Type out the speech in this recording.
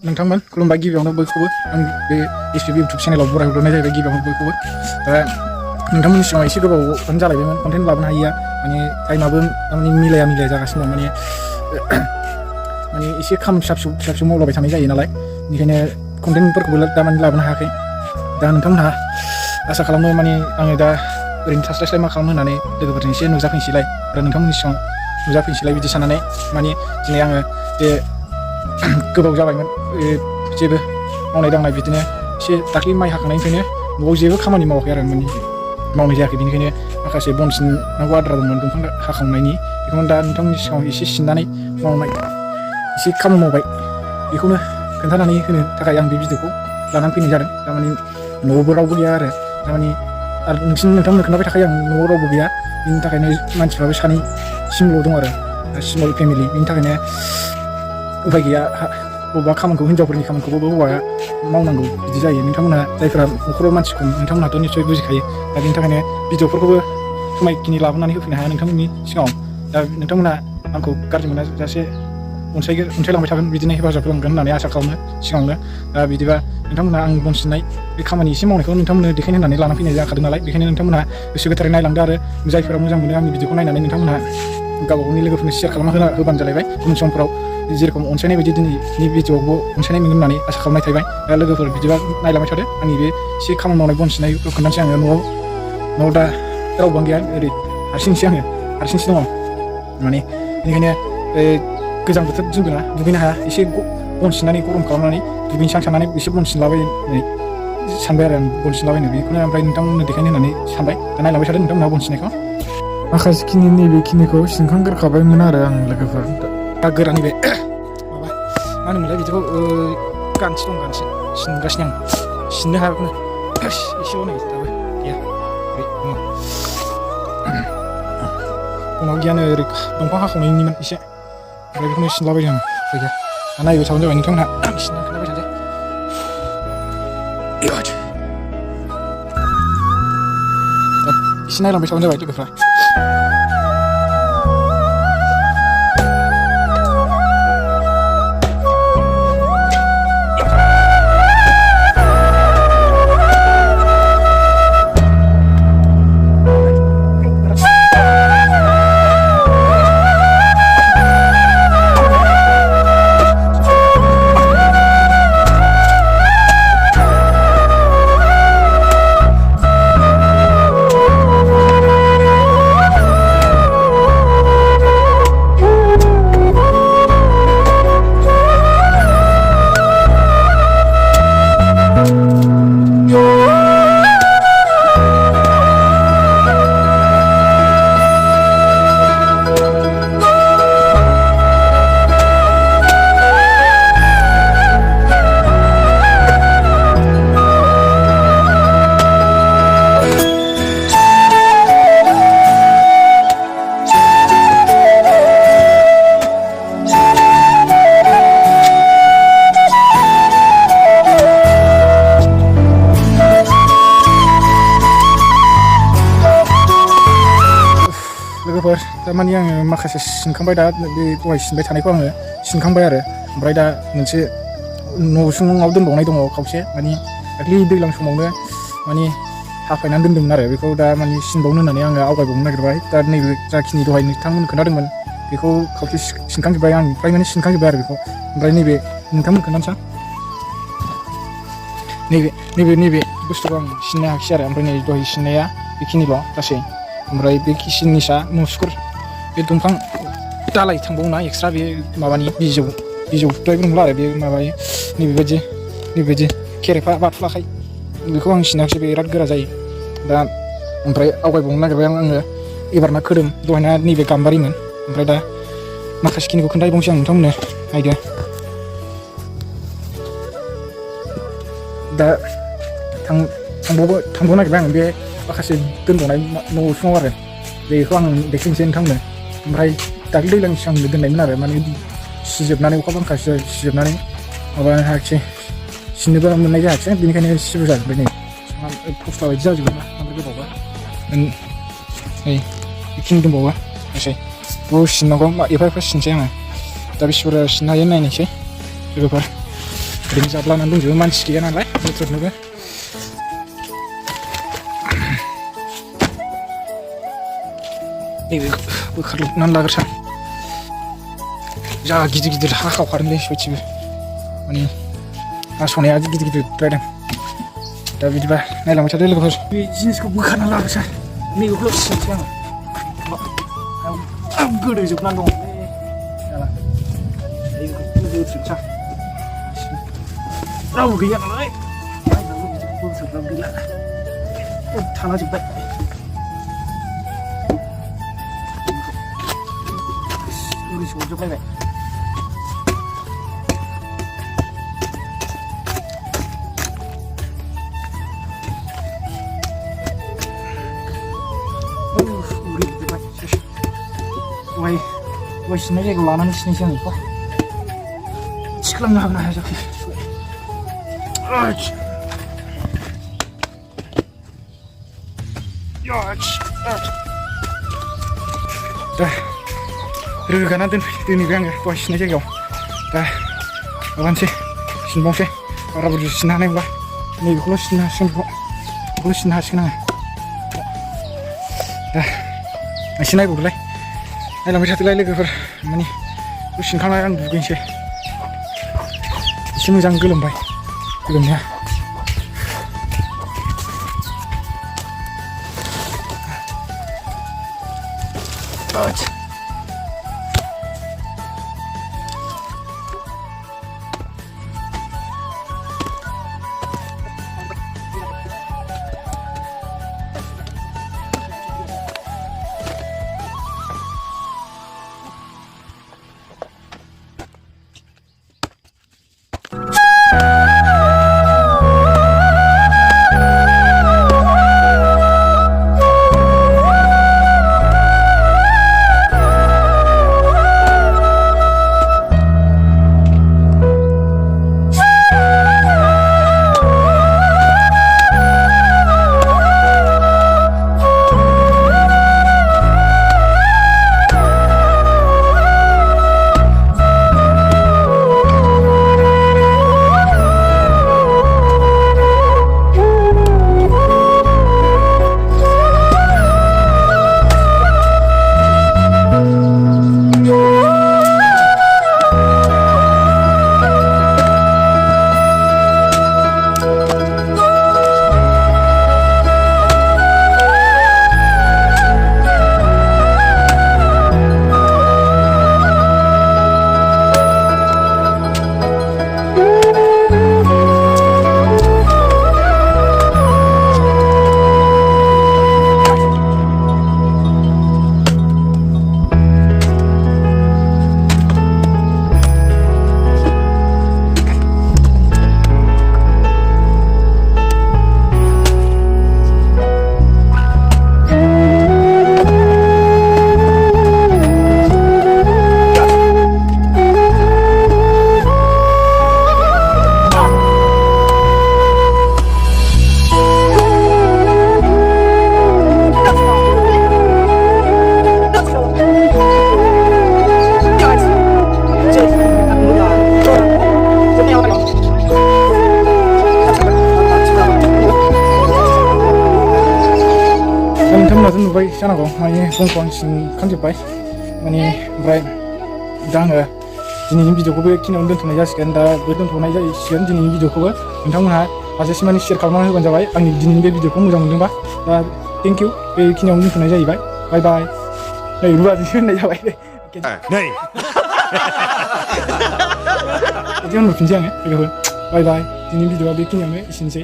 नोंथांमोन खुलुमबाय गिबियावनो बयखौबो आं बे एसपिबि इउटुब चेनेलाव बरायहरनाय जाहैबाय गिबियावनो बयखौबो दा नोंथांमोननि सिगाङाव एसे गोबावखौनो जालायबायमोन कन्टेन्ट लाबोनो हायिया माने टाइमाबो माने मिलाया जागासिनो दं माने एसे खाम फिसा फिसौ मावलाबाय थानाय जायो नालाय बेनिखायनो कन्टेन्टफोरखौबो दा माने लाबोनो हायाखै दा नोंथांमोनहा आसा खालामो माने आङो दा ओरैनो थास्लायस्लाय मा खालामनो होननानै लोगोफोरजों एसे नुजाफैनोसैलाय आरो नोंथांमोननि सिगाङाव नुजाफैनोसैलाय बिदि साननानै माने दिनै आङो बे गोबाव जाबायमोन जेबो मावनाय दांनाय बिदिनो एसे दाख्लै माइ हाखांनायनिफ्रायनो न'आव जेबो खामानि मावाखै आरो माने मावनाय जायाखै बेनिखायनो माखासे बन सिननांगौ आद्रा दंमोन दंफां हाखांनायनि बेखौनो दा नोंथांमोननि सिगाङाव एसे सिननानै मावनाय एसे खामानि मावबाय बेखौनो खोन्थानानै होनो थाखाय आं बे भिडिअखौ लानानै फैनाय जादों थारमाने न'आवबो रावबो गैया आरो थारमाने आरो नोंथांमोननो खोन्थाबाय थाखायो आं न'आव रावबो गैया बिनि थाखायनो मानसिफ्राबो सानैसिमल' दं आरो स्मल फेमिलि बिनि थाखायनो उफाय गैया बबेबा खामानिखौ हिनजावफोरनि खामानिखौबो हौवाया मावनांगौ बिदि जायो नोंथांमोनहा जायफोरा न'खराव मानसि खम नोंथांमोनहाथ' निस्सय बुजिखायो दा बेनि थाखायनो भिडिअफोरखौबो समायखिनि लाबोनानै होफैनो हाया नोंथांमोननि सिगाङाव दा नोंथांमोनहा आंखौ गाज्रि मोनाजासे अनसायलांबाय थागोन बिदिनो हेफाजाब खालामगोन होननानै आसा खालामो सिगाङावनो दा बिदिबा नोंथांमोनहा आं बन सिननाय बे खामानि एसे मावनायखौ नोंथांमोननो देखायनो होननानै लाना फैनाय जाखादों नालाय बेखायनो नोंथांमोनहा गोसो गोथारै नायलांदो आरो जायफोरा मोजां मोनो आंनि भिडिअखौ नायनानै नोंथांमोनहा गावबा गावनि लोगोफोरनो शेयार खालामना होबानो जालायबाय उन समफोराव जेरखम अनसायनाय बायदि दिनैनि भिडिअआवबो अनसायनाय मोनगोन होननानै आसा खालामनाय थाबाय दा लोगोफोर बिदिबा नायलांबाय थादो आंनि बे एसे खामानि मावनाय बन सिननायखौ खोन्थानोसै आङो न'आव दा रावबो गैया ओरै हारसिंसो दङ माने बेनिखायनो गोजां बोथोर दिनबो ना दुगैनो हाया एसे बन सिननानै गरम खालामनानै दुगैनोसै साननानै एसे बन सिनलाबायनानै सानबाय आरो आं बन सिनलाबायनो बेखौनो ओमफ्राय नोंथांमोननो देखायनो होननानै सानबाय दा नायलांबाय थादो नोंथांमोनहा बन सिननायखौ माखासेखिनि नैबेखिनिखौ सिनखांग्रोखाबायमोन आरो आं लोगोफोर दा गोरान नैबे माबा मा होनोमोनलाय बिदिखौ गानसि सिनगासिनो आं सिननो हायाखौनो एसेल' नै दाबो गैया उनाव गैयानो ओरै दंफां हाखावनायनिमोन एसे ओमफ्राय बेखौनो सिनलाबायदों आं गैया दा नायबाय थाबानो जाबाय नोंथांमोनहा आं सिनना खोन्थाबाय थानोसै दा एसे नायलांबाय थाबानो जाबाय लोगोफ्रा लोगोफोर थारमाने आङो माखासे सिनखांबाय दा बे दहाय सिनबाय थानायखौ आङो सिनखांबाय आरो ओमफ्राय दा मोनसे न'सुङाव दोनबावनाय दङ खावसे माने दाख्लै दैज्लां समावनो माने हाफायनानै दोन्दोंमोन आरो बेखौ दा माने सिनबावनो होननानै आङो आवगायबावनो नागिरबाय दा नैबे जाखिनि दहाय नोंथांमोन खोन्थादोंमोन बेखौ खावसे सिनखांजोब्बाय आं फ्राय माने सिनखांजोब्बाय आरो बेखौ ओमफ्राय नैबे नोंथांमोन खोन्थानोसै नैबे बुस्थुखौ आं सिननो हायाखिसै आरो ओमफ्राय नै दहाय सिननाया बेखिनिल' गासै ओमफ्राय बे किसिननिसा मुसुगुर बे दंफां दालाय थांबावोना एक्सट्रा बे माबानि बिजौथ' नंला आरो बे माबायो नैबेबायदि खेरेफा बाथुलाखाय बेखौ आं सिनाखिसै बिराद गोरा जायो दा ओमफ्राय आवगायबावनो नागिरबाय आङो एबारना खोदोम दहायना नैबे गाम्बारिमोन ओमफ्राय दा माखासेखिनिखौ खोन्थाबावनोसै आं नोंथांमोननो नायदो दा थांबाव नागिरबाय आं बे माखासे दोनबावनाय न'सुङाव आरो बेखौ आं देखायनोसै नोंथांमोननो ओमफ्राय दाख्लै दैज्लांनि सिगां दोननायमोन आरो माने सिजोबनानै अखा बांखा सिजोबनानै माबानो हायाखिसै सिननोबो मोननाय जायाखिसै बेनिखायनो सिबो जाजोब्बाय नै फस्ला बायदि जाजोब्बाय ना ओमफ्राय गोबावबा नै बेखिनि दंबावो एसे बेखौ सिननांगौ एफा सिनसै आङो दा बेसेबां सिननो हायो नायनोसै लोगोफोर ओरैनो जाब्लानानै दंजोबो मानसि गैया नालाय बोथोरनोबो नैबे बोखारनानै लाग्रोसां जा गिदिर हा खावखादोंलै सयथिबो माने हास'नाया गिदिर द्रायदों दा बिदिबा नायलांबाय थादो लोगोफोर बे जिनिसखौ बोखारनानै लाबोसै नैबेखौल' सिनसै आङो गोदोजोबनानै दं नैबेखौ रावबो गैया नालाय बोसोरफ्राबो गैला थाला जोब्बाय ओरै सौजोबलायबाय दहाय सिननाय जायगायाव लानानै सिननायसै आं बेखौ थिखांनो हागोन ना हाया जाखो दा रोगाना दोनैबाय आङो दहाय सिननाय जायगायाव दा माबानोसै सिनबावनोसै बारा बुरजा सिननो हानाय नंला नैबेखौल' सिननो हासिगोन बेखौल' सिननो हासिगोन आङो दा एसे नायबावदोलाय नायलांबाय थादोलाय लोगोफोर माने सिनखांनानै आं दुगैनोसै एसे मोजां गोलोमबाय गोलोमनाया नोंथांमोनाथ' नुबाय जानांगौ माने गंखौ आं सिनखांजोब्बाय माने ओमफ्राय दा आङो दिनैनि भिडिअखौ बेखिनियावनो दोनथ'नाय जासिगोन दा बे दोनथ'नाय जासिगोन दिनैनि भिडिअखौबो नोंथांमोनहा हाजासे माने शेयार खालामनानै होबानो जाबाय आंनि दिनैनि बे भिडिअखौ मोजां मोनदोंबा दा थेंक इउ बेखिनियावनो दोनथ'नाय जाहैबाय बाय बाय नै रुवाजोंसो होननाय जाबाय नै बिदि होनहरफिनसै आङो लोगोफोर बाय बाय दिनैनि भिडिअआ बेखिनियावनो एसेनोसै